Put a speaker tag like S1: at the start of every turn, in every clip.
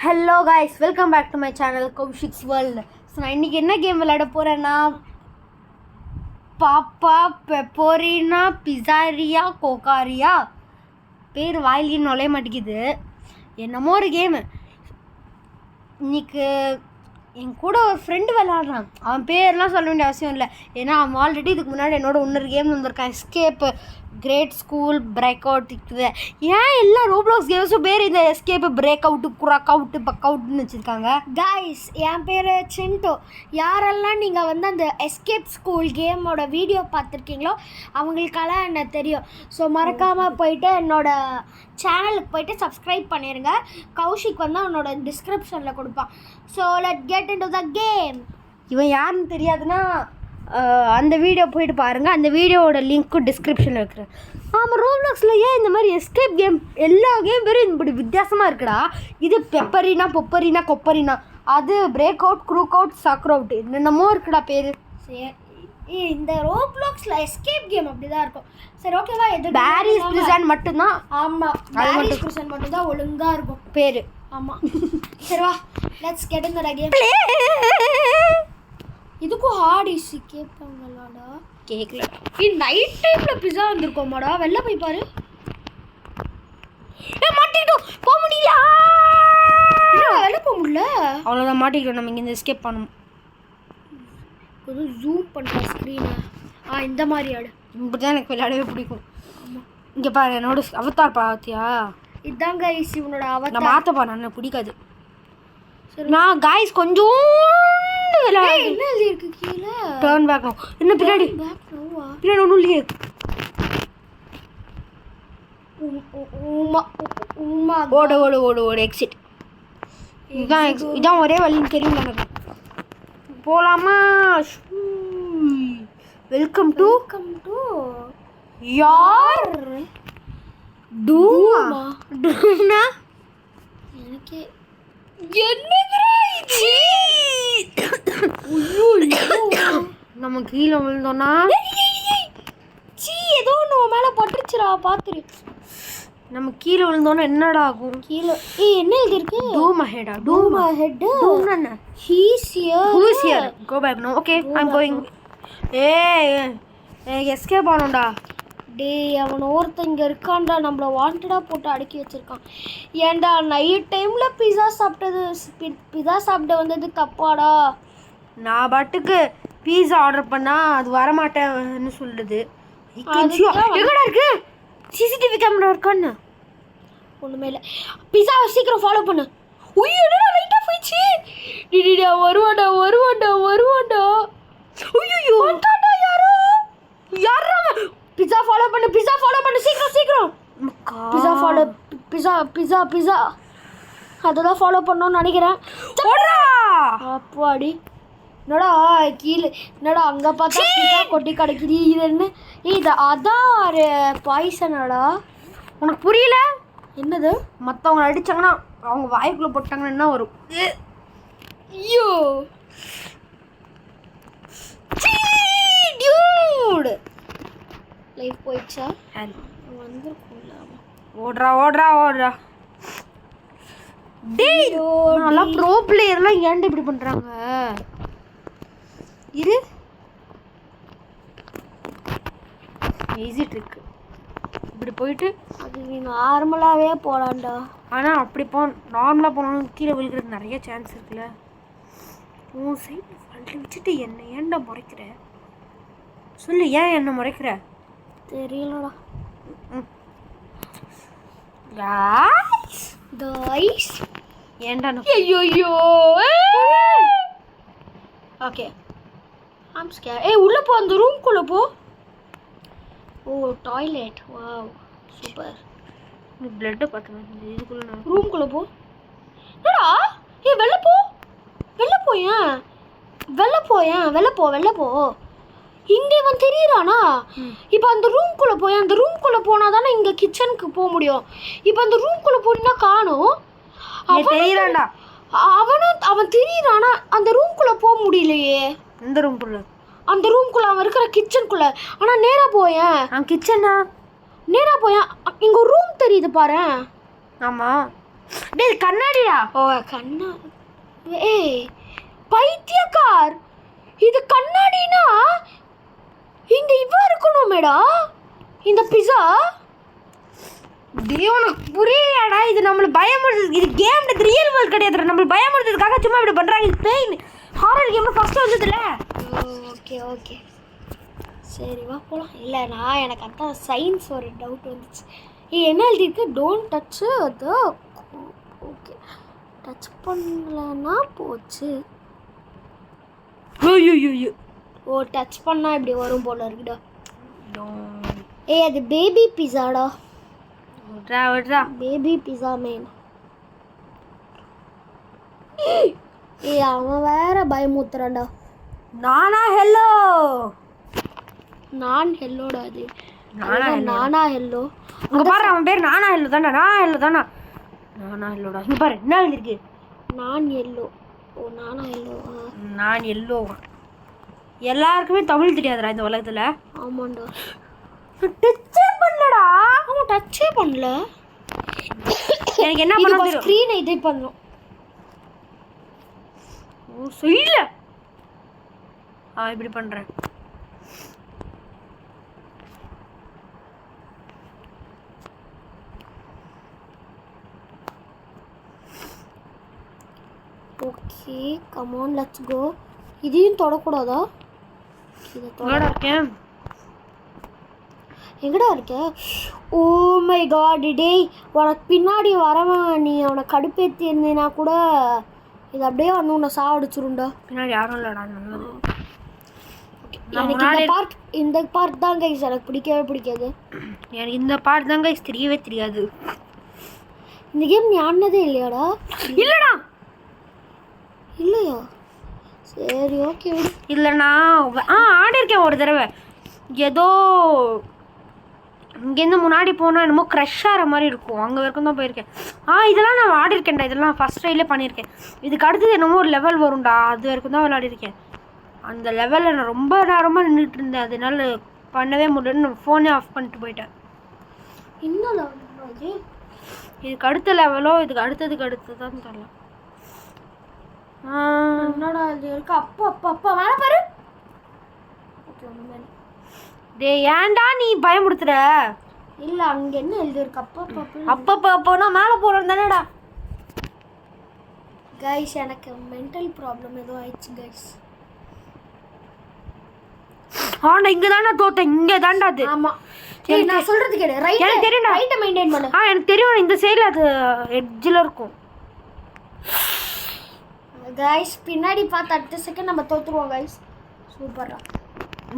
S1: Hello guys, welcome back to my channel Kaushik's world. So நான் இன்றைக்கி என்ன கேம் விளையாட போகிறேன்னா, பாப்பா பெப்போரினா பிஸாரியா கோகாரியா, பேர் வாயிலையும் நுழைய மாட்டேங்குது. என்னமோ ஒரு கேமு. இன்றைக்கி என் கூட ஒரு ஃப்ரெண்டு விளையாடுறான். அவன் பேர்லாம் சொல்ல வேண்டிய அவசியம் இல்லை, ஏன்னா அவன் ஆல்ரெடி இதுக்கு முன்னாடி என்னோட இன்னொரு கேம் வந்திருக்கான், escape great school break out. ஏன் எல்லா ரோப்ளாக்ஸ் கேம்ஸும் பேர் இந்த escape break out crook out bug அவுட்னு வச்சுருக்காங்க?
S2: காய்ஸ், என் பேர் சின்டோ. யாரெல்லாம் நீங்கள் அந்த எஸ்கேப் ஸ்கூல் கேமோட வீடியோ பார்த்துருக்கீங்களோ அவங்களுக்கெல்லாம் என்ன தெரியும். ஸோ மறக்காமல் போயிட்டு என்னோடய சேனலுக்கு போயிட்டு சப்ஸ்கிரைப் பண்ணிடுங்க. கௌஷிக் அவனோட டிஸ்கிரிப்ஷனில் கொடுப்பான். So let get into the game.
S1: இவன் யாருன்னு தெரியாதுன்னா அந்த வீடியோ போயிட்டு பாருங்கள். அந்த வீடியோவோட லிங்க்கும் டிஸ்கிரிப்ஷனில் இருக்கிறேன். ஆமாம், ரோப்ளாக்ஸில் ஏன் இந்த மாதிரி எஸ்கேப் கேம் எல்லா கேம் பேரும் இப்படி வித்தியாசமாக இருக்குடா. இது பெப்பரினா பொப்பரினா கொப்பரினா, அது break out crook out sucker out, என்னென்னமோ இருக்குடா பேர்.
S2: இந்த ரோப்ளாக்ஸில் எஸ்கேப் கேம் அப்படி தான் இருக்கும். சரி, ஓகேவா? எது
S1: பாரிஸ் பிரிசன் மட்டும்தான்.
S2: ஆமாம், பாரிஸ் பிரிசன் மட்டும்தான் ஒழுங்காக இருக்கும்
S1: பேர்.
S2: ஆமாம், சரிவா, let's get in the game. இதுக்கும் ஹார்டிஸ் கேட்பாங்களாடா?
S1: கேட்கல.
S2: நைட் டைமில் பிஸா வந்திருக்கோமாடா? வெளில போய் பாரு.
S1: மாட்டிக்கிட்டோம், போக முடியல.
S2: வெளில போக முடியல,
S1: அவ்வளோதான், மாட்டிக்கிட்டோம். நம்ம இங்கே எஸ்கேப் பண்ணணும்.
S2: கொஞ்சம் ஜூம் பண்ணுற ஸ்க்ரீனை. இந்த மாதிரி ஆடு.
S1: இப்படி தான் எனக்கு விளையாடவே பிடிக்கும். இங்கே பாரு, என்னோட அவதார் பார்த்தியா?
S2: இதாங்க கைஸ் இவனோட அவதார்.
S1: நான் மாற்ற போறேன், எனக்கு பிடிக்காது. நான் காய்ஸ் கொஞ்சம்
S2: என்ன எழுதி இருக்கு கீழே?
S1: Turn back no. என்ன பின்னாடி?
S2: பேக் நோவா?
S1: பின்னாடி ஒன்றும் இல்லையே. ஓடு ஓடு ஓடு ஓடு எக்ஸிட். இதான் ஒரே வழின்னு தெரியும் எனக்கு. போகலாமா? வெல்கம் டு யார் டூமா? டூனா
S2: எனக்கே
S1: என்னதுடா இது? நம்ம கீழே விழுந்தோன்னா
S2: ஏதோ ஒன்று மேலே பட்டுருச்சுடா, பார்த்துரு.
S1: நம்ம கீழே விழுந்தோன்னா என்னடா ஆகும்?
S2: கீழே என்ன எழுதிருக்கு?
S1: டூம் ஹெடா?
S2: டூம் ஹெட்.
S1: டூம் என்ன?
S2: He's here.
S1: Who is here? Go back no. Okay, I am going. Escape ஆனோம்டா.
S2: டேய், அவன் ஒருத்தன் இங்கே இருக்கான்டா, நம்மளை வாண்டடாக போட்டு அடுக்கி வச்சுருக்கான். ஏன்டா நைட் டைமில் பிஸா சாப்பிட வந்தது தப்பாடா?
S1: நான் பாட்டுக்கு பீஸா ஆர்டர் பண்ணால் அது வரமாட்டேன்னு சொல்லுது. எங்கடா இருக்கு? சிசிடிவி கேமரா இருக்கான்னு
S2: ஒன்றுமே இல்லை. பிஸாவை சீக்கிரம் ஃபாலோ பண்ணு. உய்யோ, என்னடா லைட்டாக போயிடுச்சு. டிடிடா வருவாண்டா வருவாண்டா வருவாண்டா.
S1: ஐயோ,
S2: வந்துட்டான்டா.
S1: யாரா?
S2: பிஸா ஃபாலோ பண்ணு, பிஸா ஃபாலோ பண்ணு, சீக்கிரம் சீக்கிரம். Pizza follow, pizza pizza pizza அதெல்லாம் ஃபாலோ பண்ணோன்னு நினைக்கிறேன். அப்பாடி, என்னடா கீழே, என்னடா அங்கே பார்த்தா பிஸா கொட்டி கிடைக்குது. இது என்ன இது? அதான் பாய்சனாடா.
S1: உனக்கு புரியல?
S2: என்னது?
S1: மற்றவங்க அடித்தாங்கன்னா அவங்க வாய்க்குள்ளே போட்டாங்கன்னா என்ன வரும்?
S2: ஐயோ
S1: டியூட்,
S2: லைஃப் போயிடுச்சா? வந்துருக்கும்ல.
S1: ஓடுறா ஓடுறா ஓடுறா. டேய், நல்லா ப்ரோ பிளேயர்லாம் ஏன்டா இப்படி பண்ணுறாங்க? இரு, ஈஸி ட்ரிக். இப்படி போயிட்டு
S2: அது நீ நார்மலாகவே போகலான்டா.
S1: ஆனால் அப்படி நார்மலாக போனாலும் கீழே விழுக்கிறதுக்கு நிறைய சான்ஸ் இருக்குல்ல. உன் சைடு வளர்த்து வச்சுட்டு என்ன ஏன்டா முறைக்கிற? சொல்லு, ஏன் என்ன முறைக்கிற?
S2: தெரியலடா.
S1: காய்ஸ் ஏன்டா?
S2: ஐயோ, ஓகே, ஐம் ஸ்கேர். உள்ளே போ, அந்த ரூம்குள்ளே போ. ஓ, டாய்லெட். Wow, super.
S1: நீ பிளட்டை பார்த்து இதுக்குள்ள
S2: ரூம்குள்ளே போ. என்னடா? வெளில போ, வெளில போயேன், வெளில போயேன், வெளில போ, வெளில போ. இங்கே இவன் தெரியுறானா? இப்போ அந்த ரூம்குள்ளே போய், அந்த ரூம்குள்ளே போனால் தானே இங்கே கிச்சனுக்கு போக முடியும். இப்போ அந்த ரூம்குள்ளே போனா காணும்.
S1: தெரியுறான்டா
S2: அவன் தெரியுறானா? அந்த ரூம்குள்ளே போக முடியலையே.
S1: இந்த ரூம்குள்ள,
S2: அந்த ரூம்குள்ளே அவன் இருக்கிற கிச்சனுக்குள்ளே. ஆனால் நேராக போயேன்.
S1: கிச்சனா?
S2: நேராக போயேன், இங்கே ஒரு ரூம் தெரியுது பாரு.
S1: ஆமாம், டேய் இது கண்ணாடிடா.
S2: ஓ கண்ணா, ஏய் பைத்தியக்கார், இது கண்ணாடினா இங்க இவ இருக்கணும் மேடா, இந்த பிஸா.
S1: டேய் உனக்கு புரியலடா, இது நம்மள பயமுறுத்துது. இது கேம், இது ரியல் வேர்ல்ட் கிடையாது. நம்மள பயமுறுத்துறதுக்காக சும்மா இப்படி பண்றாங்க. இது பெயின் ஹாரர் கேம் ஃபர்ஸ்ட் வந்ததுல.
S2: ஓகே ஓகே சரி வா போலாம். இல்லை நான் எனக்கு அதான் சயின்ஸ் ஒரு டவுட் வந்துச்சு. என்ன எழுதிருக்கு, டோன்ட் டச்சு அது. ஓகே டச் பண்ணலன்னா போச்சு.
S1: ஐயோ
S2: ஓ டச் பண்ணா இப்படி வரும் போல இருக்குடா. ஏய் அது பேபி பிஸாடா,
S1: விட்றா.
S2: Baby pizza man. ஏய் அவன் வேற பயமுத்துறான்டா.
S1: நானா ஹெல்லோ,
S2: நான் ஹெல்லோடா, அது
S1: நானா
S2: நானா ஹெல்லோ.
S1: அங்க பாரு அவன் பேர் நானா ஹெல்லோ தான்டா. நானா ஹெல்லோடா. இங்க பாரு என்ன எழுதிருக்கு,
S2: நான் எல்லோ. ஓ நானா எல்லோ.
S1: நான் எல்லோ. எல்லாருக்குமே தமிழ் தெரியாதுடா இந்த உலகத்துல.
S2: ஆமாண்டா,
S1: டச்சே பண்ணலடா.
S2: அவன் டச்சே பண்ணல.
S1: எனக்கு என்ன பண்ண தெரியும்,
S2: ஸ்க்ரீனை இதே பண்ணோம்.
S1: ஓ சொல்ல இப்படி பண்றேன்.
S2: Okay come on let's go. இதையும் தொடக்கூடாதா? இதை
S1: எங்கடா இருக்கேன்,
S2: எங்கடா இருக்க? ஓ மை காட் டேய், உனக்கு பின்னாடி வரவன் நீ அவனை கடுப்பேற்றி இருந்தீனா கூட இது அப்படியே வந்து உன்னை சாவடிச்சிருண்டா.
S1: பின்னாடி யாரும் இல்லடா. நல்லது.
S2: எனக்கு இந்த பார்ட் தான் கைஸ் எனக்கு பிடிக்கவே பிடிக்காது.
S1: எனக்கு இந்த பாட்டு தாங்க தெரியவே தெரியாது.
S2: இந்த கேம் நீ ஆடினதே இல்லையாடா?
S1: இல்லடா.
S2: இல்லையா? சரி ஓகே.
S1: இல்லைண்ணா ஆடி இருக்கேன் ஒரு தடவை. ஏதோ இங்கேருந்து முன்னாடி போனால் என்னமோ க்ரஷ் ஆகிற மாதிரி இருக்கும், அங்கே வரைக்கும் தான் போயிருக்கேன். இதெல்லாம் நான் ஆடிருக்கேன்டா, இதெல்லாம் ஃபஸ்ட் ட்ரைலே பண்ணியிருக்கேன். இதுக்கு அடுத்தது என்னமோ ஒரு லெவல் வரும்டா, அது வரைக்கும் தான் விளையாடிருக்கேன். அந்த லெவலில் நான் ரொம்ப நேரமாக நின்றுட்டு இருந்தேன், அதனால பண்ணவே முடியலன்னு நான் ஃபோனே ஆஃப் பண்ணிட்டு போயிட்டேன்.
S2: இன்னும் லெவல்
S1: இதுக்கு அடுத்த லெவலோ இதுக்கு அடுத்ததுக்கு தான் தெரியல.
S2: என்னடா இது இருக்கு? அப்பா வேணா பாரு. ஓகே ஒன்று
S1: டே ஏன்டா நீ பயமுடுத்துற?
S2: இல்லை அங்கே என்ன எழுதிருக்கு?
S1: அப்போனா மேலே போகிறோம் தானேடா.
S2: கைஸ் எனக்கு மென்டல் ப்ராப்ளம் ஏதோ ஆயிடுச்சு கைஸ்.
S1: இங்கே தானே தோத்தேன், இங்கே தான்டா அது.
S2: ஆமாம் நான் சொல்கிறது கேடு.
S1: எனக்கு தெரியும்,
S2: ரைட்டை மெயின்டைன் பண்ணு.
S1: எனக்கு தெரியும், இந்த சைடில் அது எட்ஜில் இருக்கும்.
S2: கைஸ் பின்னாடி பார்த்து அடுத்த செகண்ட் நம்ம தோற்றுருவோம் கைஸ். சூப்பரா.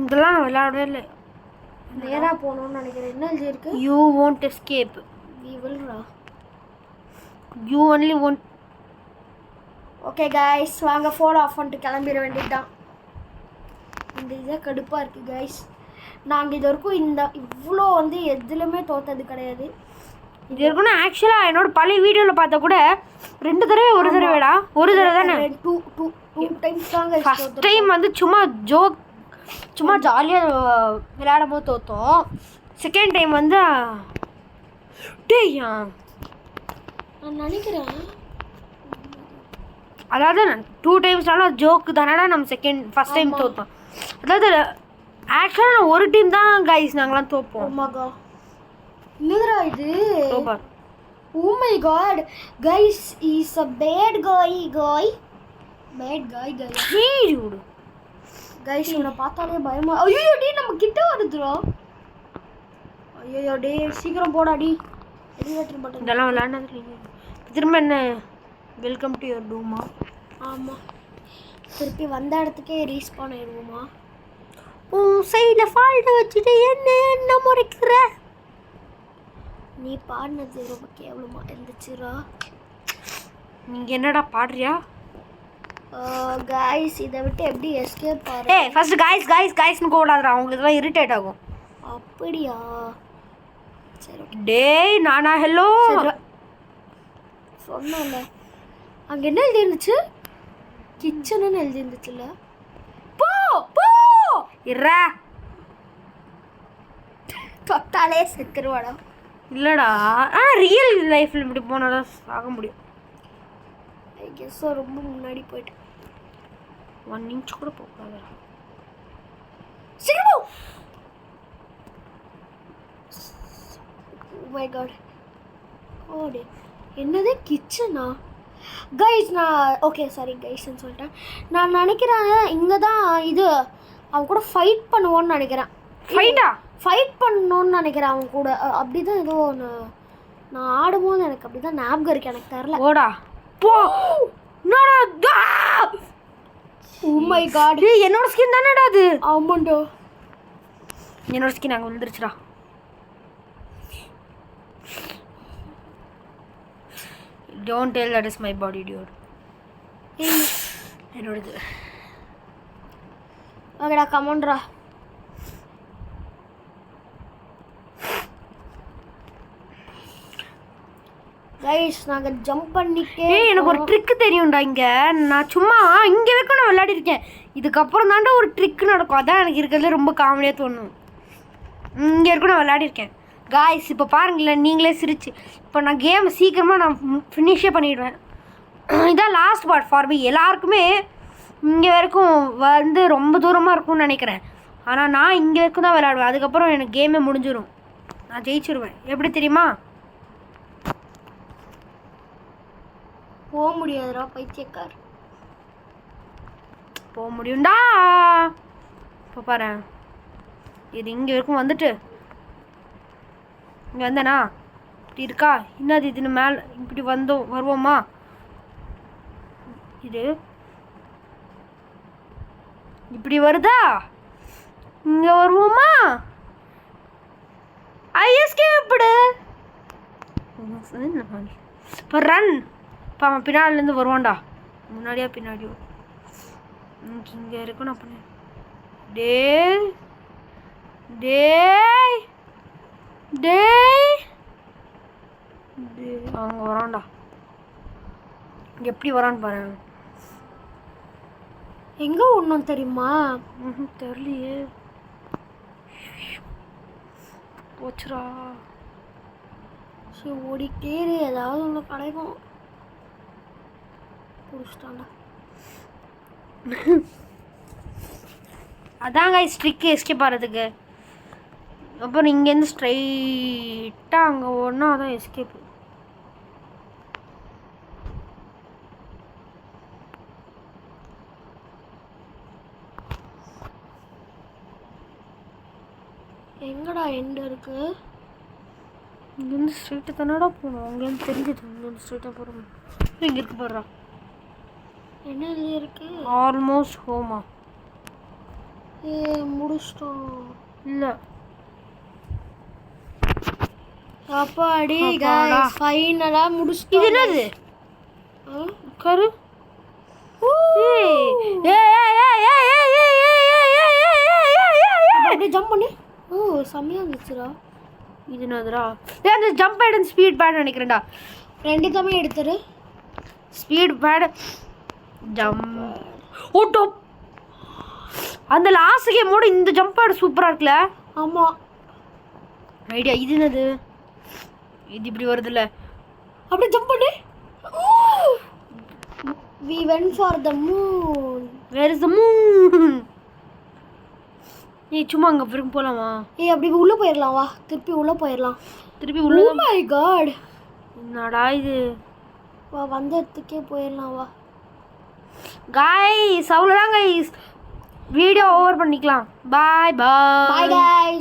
S1: இதெல்லாம் நான் விளையாடவே இல்லை.
S2: நேராக போகணும்னு நினைக்கிறேன். என்ன எழுதியிருக்கு?
S1: You won't escape.
S2: We will ரா.
S1: You only won't.
S2: Okay guys வாங்க ஃபோன் ஆஃப் பண்ணிட்டு கிளம்பிட வேண்டியதுதான். இந்த இதை கடுப்பாக இருக்குது கைஸ். நாங்கள் இது வரைக்கும் இவ்வளோ வந்து எதுலையுமே தோற்றது கிடையாது.
S1: இது இருக்குன்னா ஆக்சுவலாக என்னோட பழைய வீடியோவில் பார்த்தா கூட 2 தடவை ஒரு தடவைடா, ஒரு தடவை தானே.
S2: டூ டைம்ஸ் தாங்க.
S1: ஃபஸ்ட் டைம் வந்து சும்மா ஜாலியாக விளையாடும் போது தோற்றோம். செகண்ட் டைம் வந்து
S2: நான் நினைக்கிறேன்
S1: அதாவது 2 டைம்ஸ்னாலும் ஜோக்கு தானடா. நம்ம ஃபஸ்ட் டைம் தோற்றோம். அதாவது ஆக்சுவலாக நான் ஒரு டீம் தான் கைஸ் நாங்களாம் தோப்போம்.
S2: ஆமாக்கா என்னதுடா இது?
S1: Super.
S2: Oh my god guys, he's a bad guy.
S1: He dude.
S2: guys உன்னை பார்த்தாலே பயமா. ஐயோ டேய் நம்ம கிட்ட வருதுடா. ஐயோ டேய் சீக்கிரம் போடா டி. எலிவேட்டர் பட்டன்
S1: இதெல்லாம் விளையாடுனது இல்லைங்க. திரும்ப என்ன வெல்கம் டு யுவர் டூமா?
S2: ஆமாம் திருப்பி வந்த இடத்துக்கே ரீஸ்பான் ஆயிடுவோமா?
S1: சைடில் ஃபால்ட்டை வச்சுட்டு என்ன முறைக்கிற?
S2: நீ பாடினது ரொம்ப கேவலமா இருந்துச்சுரா.
S1: நீங்கள் என்னடா பாடுறியா?
S2: கைஸ் இதை விட்டு எப்படி எஸ்கேப் பாரு.
S1: ஃபர்ஸ்ட் கைஸ்னு கூடாதுடா, அவங்களுக்கு இதெல்லாம் இரிட்டேட் ஆகும்.
S2: அப்படியா? சரி
S1: டேய் நானா ஹலோ
S2: சொன்னல. அங்கே என்ன எழுதி இருந்துச்சு? கிச்சனுன்னு எழுதி இருந்துச்சுல்ல.
S1: போ இறா
S2: தொட்டாலே செத்துருவாடா.
S1: இல்லைடா ரியல் லைஃப்பில் இப்படி போனால் தான் ஆக முடியும்.
S2: ஐ கெஸ் ரொம்ப முன்னாடி போயிட்டு
S1: 1 inch கூட போகக்கூடாதுடா.
S2: சீக்கிரம் மை காட். ஓடி என்னது கிச்சனா? கைஸ் நான் ஓகே சாரி கைஸ்ன்னு சொல்லிட்டேன். நான் நினைக்கிறேன் இங்கே தான் இது அவன் கூட ஃபைட் பண்ணுவோன்னு நினைக்கிறேன். ஃபைட் பண்ணணும்னு நினைக்கிறேன் அவன் கூட. அப்படி தான் ஏதோ ஒன்று நான் ஆடும்போது எனக்கு அப்படி தான் ஞாபகம் இருக்கு. எனக்கு தெரில.
S1: ஓடா போ.
S2: Oh my god.
S1: என்னோட ஸ்கின் தானேடா அது.
S2: ஆமாண்டோ
S1: என்னோட ஸ்கின் அங்கே வந்துருச்சுடா. Don't tell that is my body, dude. என்னோடது.
S2: ஓகேடா கமான்டா. கைஸ் நாங்கள் ஜம்ப் பண்ணிட்டே.
S1: எனக்கு ஒரு ட்ரிக்கு தெரியும்டா. இங்கே நான் சும்மா இங்கே வரைக்கும் நான் விளையாடி இருக்கேன். இதுக்கப்புறம் தாண்டா ஒரு ட்ரிக் நடக்கும். அதான் எனக்கு இருக்கிறதுல ரொம்ப காமெடியாக தோணும். இங்கே வரைக்கும் நான் விளையாடிருக்கேன். காய்ஸ் இப்போ பாருங்களேன், நீங்களே சிரிச்சு. இப்போ நான் கேம் சீக்கிரமாக நான் ஃபினிஷே பண்ணிடுவேன். இதான் லாஸ்ட் பார்ட் ஃபார் மீ. எல்லாருக்குமே இங்கே வரைக்கும் வந்து ரொம்ப தூரமாக இருக்கும்னு நினைக்கிறேன். ஆனால் நான் இங்கே வரைக்கும் தான் விளையாடுவேன். அதுக்கப்புறம் எனக்கு கேமே முடிஞ்சிடும். நான் ஜெயிச்சிருவேன். எப்படி தெரியுமா?
S2: போக முடியாதுடா பைத்தியக்கார்.
S1: போக முடியும்டா. இப்போ பாரு, இது இங்கே வரைக்கும் வந்துட்டு இங்கே வந்தேனா இப்படி இருக்கா? என்னது இதுன்னு மேலே இப்படி வருவோமா? இது இப்படி வருதா? இங்கே வருவோமா? ஐஎஸ்கேப்டு இப்போ ரன். இப்போ அவன் பின்னாடிலேருந்து வருவான்டா. முன்னாடியா பின்னாடியோ? இங்கே இருக்கும். நான் பண்ணேன் டேய் டேய் டேய் அவங்க வரான்டா. எப்படி வரான்னு பாரு.
S2: எங்கே ஒன்றும் தெரியுமா?
S1: தெரியலையே. போச்சுரா.
S2: சரி ஓடிக்கிட்டே ஏதாவது ஒன்று கிடைக்கும். பிடிச்சிட்டாண்டா.
S1: அதாங்க ஸ்ட்ரிக்கு எஸ்கேப் ஆகிறதுக்கு. அப்புறம் இங்கேருந்து ஸ்ட்ரைட்டாக அங்கே ஓடனா அதான் எஸ்கேப்பு.
S2: எங்கடா எண்டு இருக்கு?
S1: இங்கேருந்து ஸ்ட்ரைட்டாக தானடா போகணும். அங்கேருந்து தெரிஞ்சது. இங்கேருந்து ஸ்ட்ரைட்டாக போகிறோம். இங்கே இருக்கு போடுறா.
S2: என்ன இல்லை இருக்கு?
S1: ஆல்மோஸ்ட் ஹோமா.
S2: முடிச்சிட்டோம்.
S1: இல்லை
S2: அப்பாடி गाइस ஃபைனலா முடிச்சிட்டோம்.
S1: இது என்னது? கரு
S2: அப்படியே ஜம்ப் பண்ணு. ஓ செமையா இருந்துச்சுடா.
S1: இது என்னதுடா? அந்த jump pad and speed pad நினைக்கிறேன்டா.
S2: ரெண்டுமே எடுத்துரு.
S1: Speed pad jump. ஓட்டோ அந்த லாஸ்ட் கேமோட இந்த ஜம்ப் பேட் சூப்பராக இருக்குல்ல?
S2: ஆமாம்
S1: ஐடியா. இது என்னது? இது இப்படி வருதுல்ல?
S2: அப்படியே ஜம்ப் பண்ணு. We went for the moon.
S1: Where is the moon? நீ சும்மா அங்கே வரைக்கும் போகலாமா?
S2: அப்படி உள்ளே போயிடலாம் வா. திருப்பி உள்ளே போயிடலாம்.
S1: திருப்பி உள்ள.
S2: Oh my god.
S1: என்னடா இது?
S2: வா வந்த இடத்துக்கே போயிடலாம் வா.
S1: கைஸ் அவ்வளோதான் கைஸ். வீடியோ ஓவர் பண்ணிக்கலாம். பாய் பாய்.
S2: Bye guys.